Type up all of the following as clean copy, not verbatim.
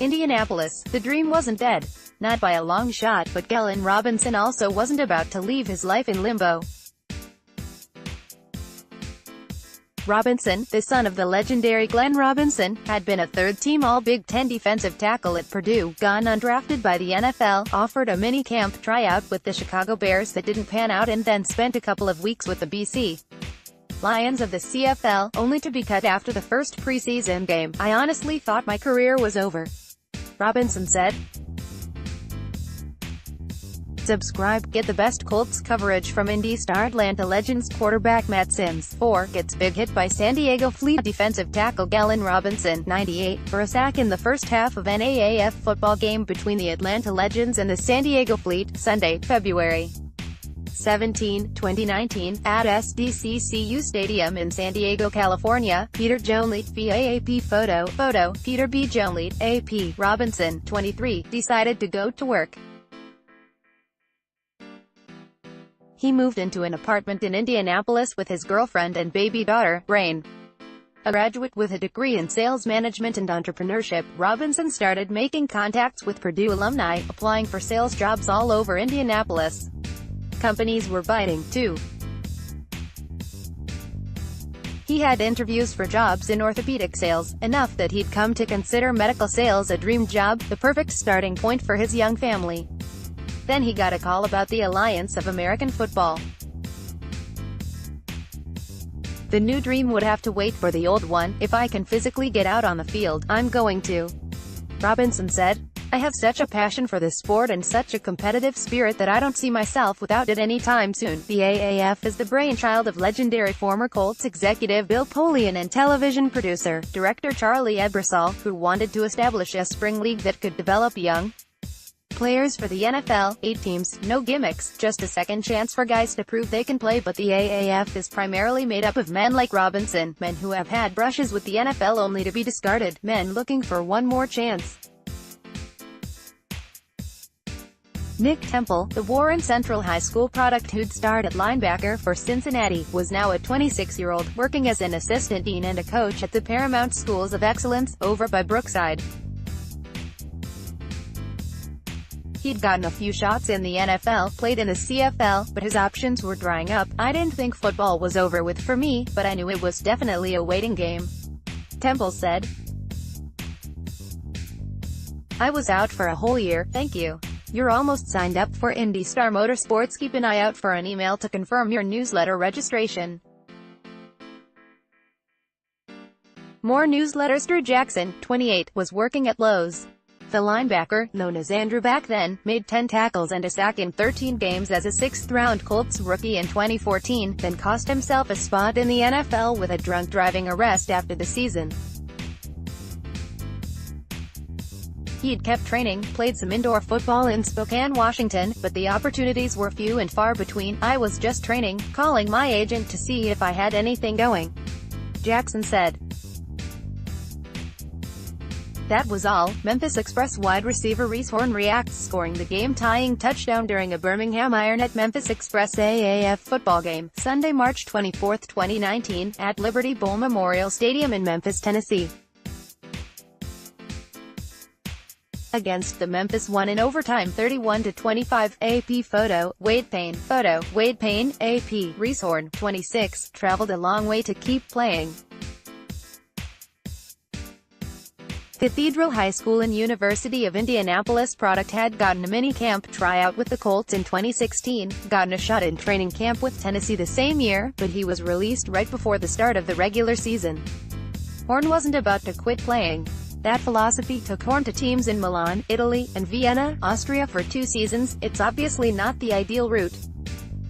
Indianapolis, the dream wasn't dead. Not by a long shot, but Gelen Robinson also wasn't about to leave his life in limbo. Robinson, the son of the legendary Gelen Robinson, had been a third-team All-Big Ten defensive tackle at Purdue, gone undrafted by the NFL, offered a mini-camp tryout with the Chicago Bears that didn't pan out, and then spent a couple of weeks with the BC Lions of the CFL, only to be cut after the first preseason game. "I honestly thought my career was over," Robinson said. Subscribe, get the best Colts coverage from Indy star Atlanta Legends quarterback Matt Sims. 4. Gets big hit by San Diego Fleet defensive tackle Gelen Robinson, 98, for a sack in the first half of an AAF football game between the Atlanta Legends and the San Diego Fleet, Sunday, February 17, 2019, at SDCCU Stadium in San Diego, California. Peter Joneleit, VAAP Photo, Peter B. Joneleit, AP, Robinson, 23, decided to go to work. He moved into an apartment in Indianapolis with his girlfriend and baby daughter, Rain. A graduate with a degree in sales management and entrepreneurship, Robinson started making contacts with Purdue alumni, applying for sales jobs all over Indianapolis. Companies were biting, too. He had interviews for jobs in orthopedic sales, enough that he'd come to consider medical sales a dream job, the perfect starting point for his young family. Then he got a call about the Alliance of American Football. "The new dream would have to wait for the old one. If I can physically get out on the field, I'm going to," Robinson said. "I have such a passion for this sport and such a competitive spirit that I don't see myself without it anytime soon." The AAF is the brainchild of legendary former Colts executive Bill Polian and television producer, director Charlie Ebersol, who wanted to establish a spring league that could develop young players for the NFL. 8 teams, no gimmicks, just a second chance for guys to prove they can play. But the AAF is primarily made up of men like Robinson, men who have had brushes with the NFL only to be discarded, men looking for one more chance. Nick Temple, the Warren Central High School product who'd starred at linebacker for Cincinnati, was now a 26-year-old, working as an assistant dean and a coach at the Paramount Schools of Excellence, over by Brookside. He'd gotten a few shots in the NFL, played in the CFL, but his options were drying up. "I didn't think football was over with for me, but I knew it was definitely a waiting game," Temple said. "I was out for a whole year, thank you. You're almost signed up for Indy Star Motorsports. Keep an eye out for an email to confirm your newsletter registration." More newsletters. Drew Jackson, 28, was working at Lowe's. The linebacker, known as Andrew back then, made 10 tackles and a sack in 13 games as a 6th-round Colts rookie in 2014, then cost himself a spot in the NFL with a drunk driving arrest after the season. He'd kept training, played some indoor football in Spokane, Washington, but the opportunities were few and far between. "I was just training, calling my agent to see if I had anything going," Jackson said. That was all. Memphis Express wide receiver Reece Horn reacts, scoring the game-tying touchdown during a Birmingham Iron at Memphis Express AAF football game, Sunday, March 24, 2019, at Liberty Bowl Memorial Stadium in Memphis, Tennessee. Against the Memphis won in overtime 31-25. AP Photo, Wade Payne. AP, Reece Horn, 26, traveled a long way to keep playing. Cathedral High School and University of Indianapolis product had gotten a mini-camp tryout with the Colts in 2016, gotten a shot in training camp with Tennessee the same year, but he was released right before the start of the regular season. Horn wasn't about to quit playing. That philosophy took Horn to teams in Milan, Italy, and Vienna, Austria for 2 seasons. "It's obviously not the ideal route,"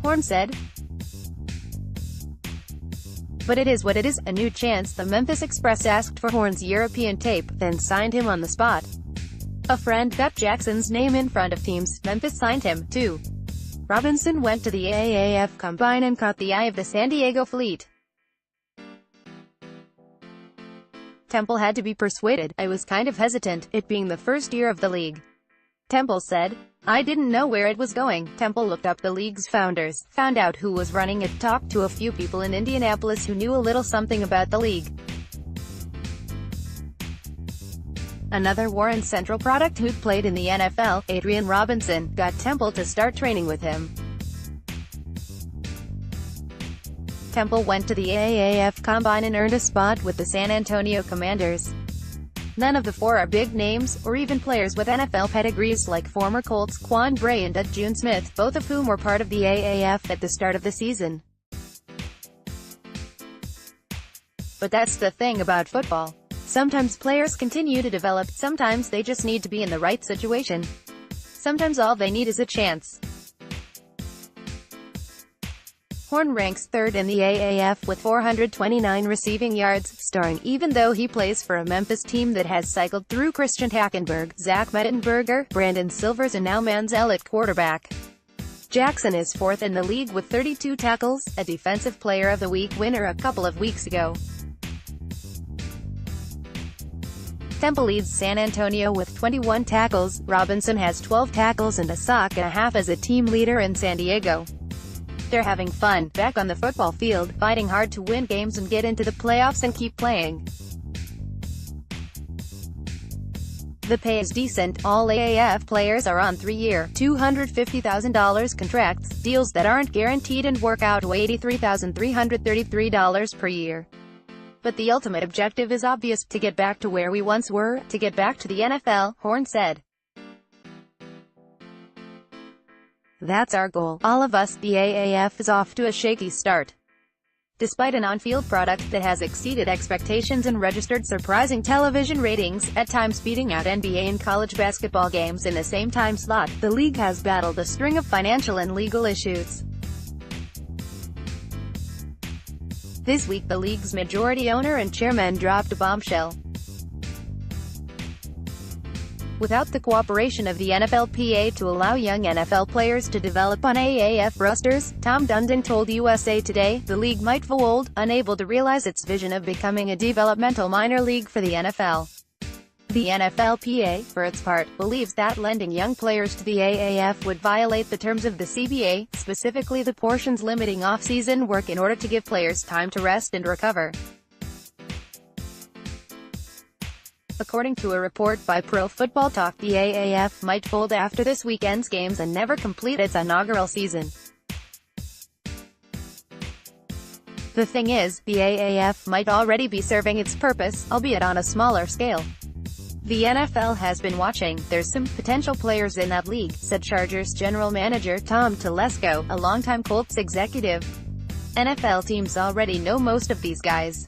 Horn said. "But it is what it is, a new chance." The Memphis Express asked for Horn's European tape, then signed him on the spot. A friend got Jackson's name in front of teams. Memphis signed him, too. Robinson went to the AAF Combine and caught the eye of the San Diego Fleet. Temple had to be persuaded. "I was kind of hesitant, it being the first year of the league," Temple said. "I didn't know where it was going." Temple looked up the league's founders, found out who was running it, talked to a few people in Indianapolis who knew a little something about the league. Another Warren Central product who'd played in the NFL, Gelen Robinson, got Temple to start training with him. Temple went to the AAF Combine and earned a spot with the San Antonio Commanders. None of the four are big names, or even players with NFL pedigrees like former Colts Quan Bray and June Smith, both of whom were part of the AAF at the start of the season. But that's the thing about football. Sometimes players continue to develop, sometimes they just need to be in the right situation. Sometimes all they need is a chance. Horn ranks third in the AAF with 429 receiving yards, starring even though he plays for a Memphis team that has cycled through Christian Hackenberg, Zach Mettenberger, Brandon Silvers and now Manziel at quarterback. Jackson is fourth in the league with 32 tackles, a Defensive Player of the Week winner a couple of weeks ago. Temple leads San Antonio with 21 tackles, Robinson has 12 tackles and a sack and a half as a team leader in San Diego. They're having fun, back on the football field, fighting hard to win games and get into the playoffs and keep playing. The pay is decent. All AAF players are on 3-year, $250,000 contracts, deals that aren't guaranteed and work out to $83,333 per year. But the ultimate objective is obvious, to get back to where we once were, to get back to the NFL, Horn said. That's our goal, all of us. The AAF is off to a shaky start. Despite an on-field product that has exceeded expectations and registered surprising television ratings, at times beating out NBA and college basketball games in the same time slot, the league has battled a string of financial and legal issues. This week the league's majority owner and chairman dropped a bombshell. Without the cooperation of the NFLPA to allow young NFL players to develop on AAF rosters, Tom Dundon told USA Today, the league might fold, unable to realize its vision of becoming a developmental minor league for the NFL. The NFLPA, for its part, believes that lending young players to the AAF would violate the terms of the CBA, specifically the portions limiting off-season work in order to give players time to rest and recover. According to a report by Pro Football Talk, the AAF might fold after this weekend's games and never complete its inaugural season. The thing is, the AAF might already be serving its purpose, albeit on a smaller scale. The NFL has been watching. There's some potential players in that league, said Chargers general manager Tom Telesco, a longtime Colts executive. NFL teams already know most of these guys.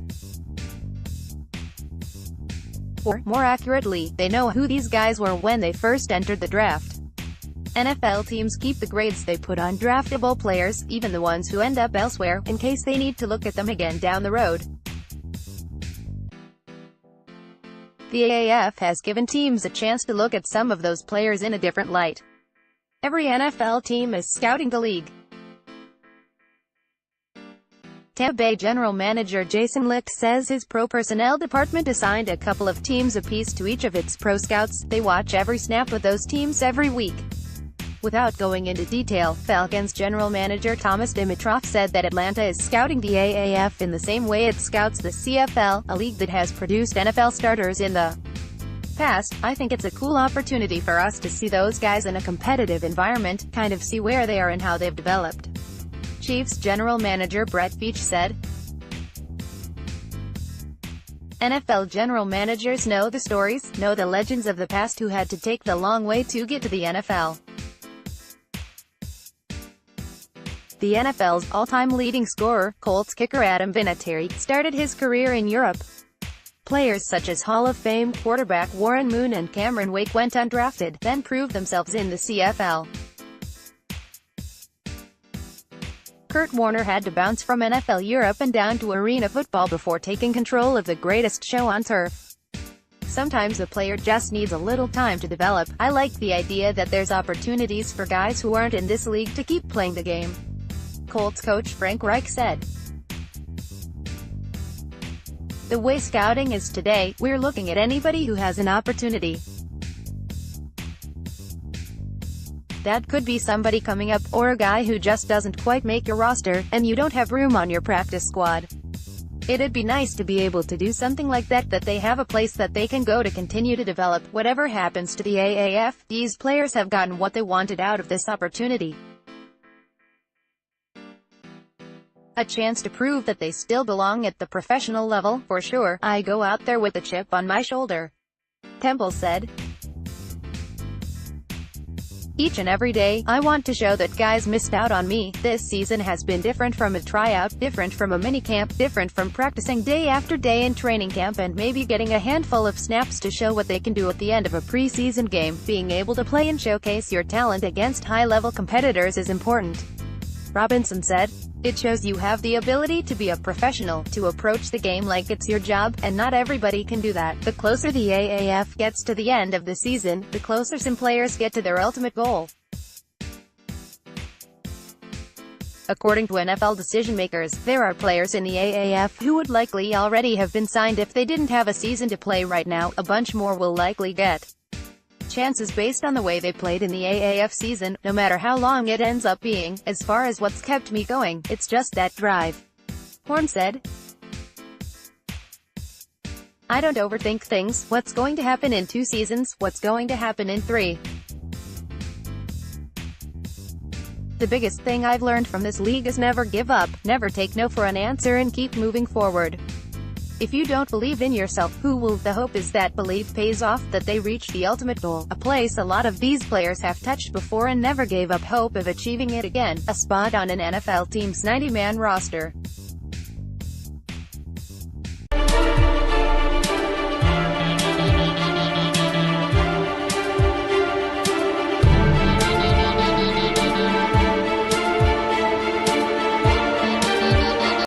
Or, more accurately, they know who these guys were when they first entered the draft. NFL teams keep the grades they put on draftable players, even the ones who end up elsewhere, in case they need to look at them again down the road. The AAF has given teams a chance to look at some of those players in a different light. Every NFL team is scouting the league. Tampa Bay general manager Jason Licht says his pro personnel department assigned a couple of teams apiece to each of its pro scouts. They watch every snap with those teams every week. Without going into detail, Falcons general manager Thomas Dimitroff said that Atlanta is scouting the AAF in the same way it scouts the CFL, a league that has produced NFL starters in the past. I think it's a cool opportunity for us to see those guys in a competitive environment, kind of see where they are and how they've developed. Chiefs general manager Brett Veach said. NFL general managers know the stories, know the legends of the past who had to take the long way to get to the NFL. The NFL's all-time leading scorer, Colts kicker Adam Vinatieri, started his career in Europe. Players such as Hall of Fame quarterback Warren Moon and Cameron Wake went undrafted, then proved themselves in the CFL. Kurt Warner had to bounce from NFL Europe and down to arena football before taking control of the greatest show on turf. Sometimes a player just needs a little time to develop. I like the idea that there's opportunities for guys who aren't in this league to keep playing the game. Colts coach Frank Reich said. The way scouting is today, we're looking at anybody who has an opportunity. That could be somebody coming up, or a guy who just doesn't quite make your roster, and you don't have room on your practice squad. It'd be nice to be able to do something like that they have a place that they can go to continue to develop. Whatever happens to the AAF, these players have gotten what they wanted out of this opportunity. A chance to prove that they still belong at the professional level, for sure. I go out there with a chip on my shoulder," Temple said. "Each and every day, I want to show that guys missed out on me. This season has been different from a tryout, different from a minicamp, different from practicing day after day in training camp and maybe getting a handful of snaps to show what they can do at the end of a preseason game. Being able to play and showcase your talent against high-level competitors is important," Robinson said. "It shows you have the ability to be a professional, to approach the game like it's your job, and not everybody can do that. The closer the AAF gets to the end of the season, the closer some players get to their ultimate goal." According to NFL decision-makers, there are players in the AAF who would likely already have been signed if they didn't have a season to play right now. A bunch more will likely get chances based on the way they played in the AAF season, no matter how long it ends up being. As far as what's kept me going, it's just that drive," Horn said. "I don't overthink things. What's going to happen in 2 seasons? What's going to happen in 3? The biggest thing I've learned from this league is never give up, never take no for an answer and keep moving forward. If you don't believe in yourself, who will? The hope is that belief pays off, that they reach the ultimate goal, a place a lot of these players have touched before and never gave up hope of achieving it again, a spot on an NFL team's 90-man roster."